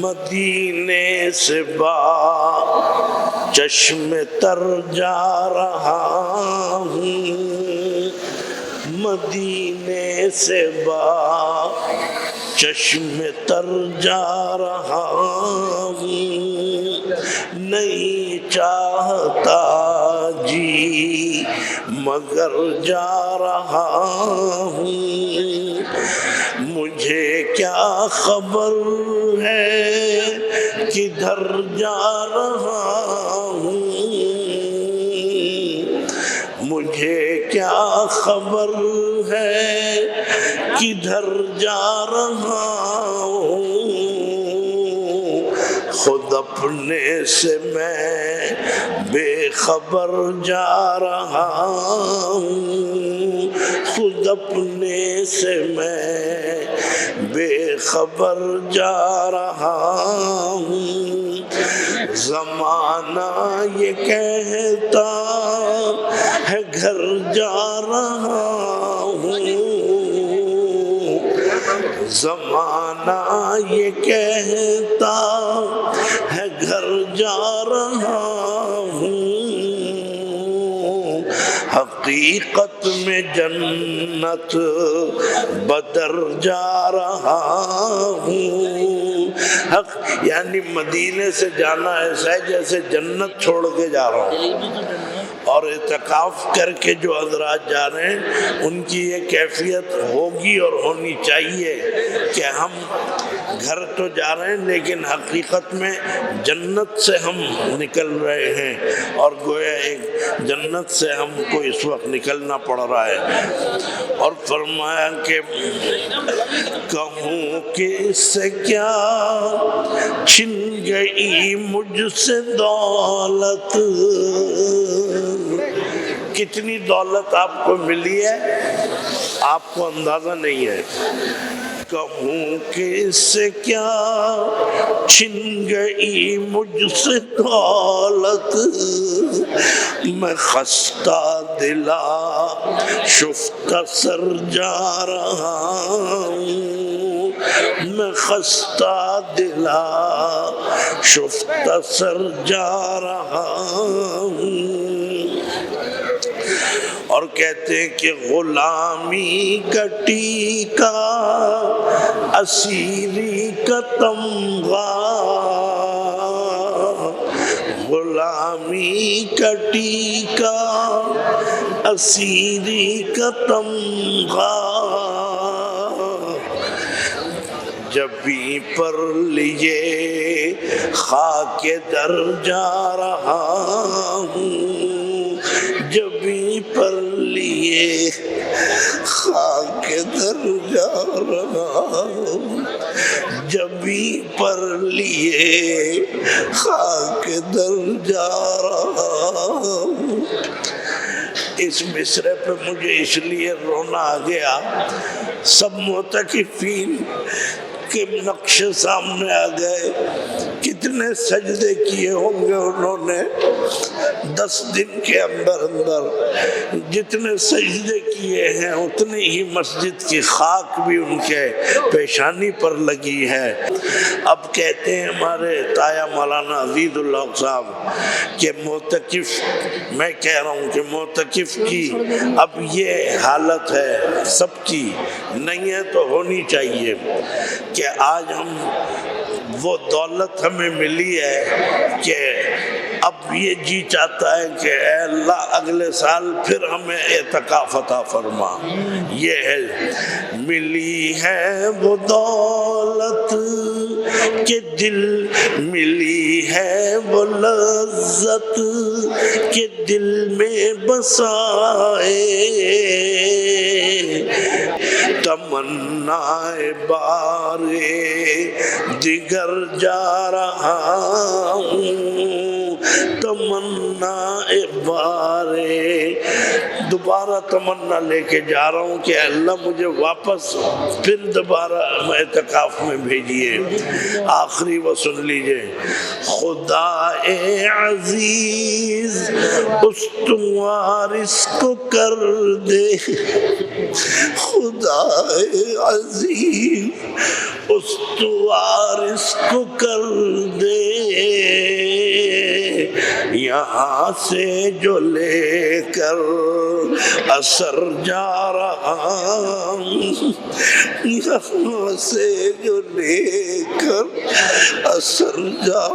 مدینے سے با چشم تر جا رہا ہوں، مدینے سے با چشم تر جا رہا ہوں، نہیں چاہتا جی مگر جا رہا ہوں، مجھے کیا خبر ہے کدھر جا رہا ہوں، مجھے کیا خبر ہے کدھر جا رہا ہوں، خود اپنے سے میں بے خبر جا رہا ہوں، خود اپنے سے میں بے خبر جا رہا ہوں، زمانہ یہ کہتا ہے گھر جا رہا ہوں، زمانہ یہ کہتا ہے گھر جا رہا ہوں، حقیقت میں جنت بدر جا رہا ہوں، یعنی مدینے سے جانا ایسا ہے جیسے جنت چھوڑ کے جا رہا ہوں، اور اعتکاف کر کے جو حضرات جا رہے ہیں ان کی یہ کیفیت ہوگی اور ہونی چاہیے کہ ہم گھر تو جا رہے ہیں لیکن حقیقت میں جنت سے ہم نکل رہے ہیں، اور گویا ایک جنت سے ہم کو اس وقت نکلنا پڑ رہا ہے۔ اور فرمایا کہ کہوں کس سے کیا چھن گئی مجھ سے دولت، کتنی دولت آپ کو ملی ہے آپ کو اندازہ نہیں ہے، کہوں کس سے کیا چھن گئی مجھ سے دولت، میں خستہ دلا شفتہ سر جا رہا ہوں، میں خستہ دلا شفتہ سر جا رہا ہوں، اور کہتے ہیں کہ غلامی کا ٹیکا اسیری کا تمغہ، غلامی کا ٹیکا اسیری کا تمغہ، جبیں پر لیے خاک در جا رہا ہوں، جبیں پر لیے خاک در جا رہا ہوں، جبیں پر لیے خاک در جا رہا ہوں۔ اس مصرعے پہ مجھے اس لیے رونا آ گیا، سب معتکفین کے نقش سامنے آ گئے، کتنے سجدے کیے ہوں گے انہوں نے 10 دن کے اندر جتنے سجدے کیے ہیں اتنی ہی مسجد کی خاک بھی ان کے پیشانی پر لگی ہے۔ اب کہتے ہیں ہمارے تایا مولانا عزیز اللہ صاحب کہ معتکف، میں کہہ رہا ہوں کہ معتکف کی اب یہ حالت ہے، سب کی نہیں ہے تو ہونی چاہیے کہ آج ہم وہ دولت ہمیں ملی ہے کہ اب یہ جی چاہتا ہے کہ اے اللہ اگلے سال پھر ہمیں اعتکاف عطا فرما، یہ ہے ملی ہے وہ دولت کہ دل ملی ہے وہ لذت کہ دل میں بسائے، تمنا بار دیگر جا رہا ہوں، تمنا بار دوبارہ تمنا لے کے جا رہا ہوں کہ اللہ مجھے واپس پھر دوبارہ اعتکاف میں بھیجیے۔ آخری وہ سن لیجئے، خدا عزیز استوار اس کو کر دے، خدا عزیز استوار اس کو کر دے، یہاں سے جو لے کر اثر جا رہا، یہاں سے جو لے کر اثر جا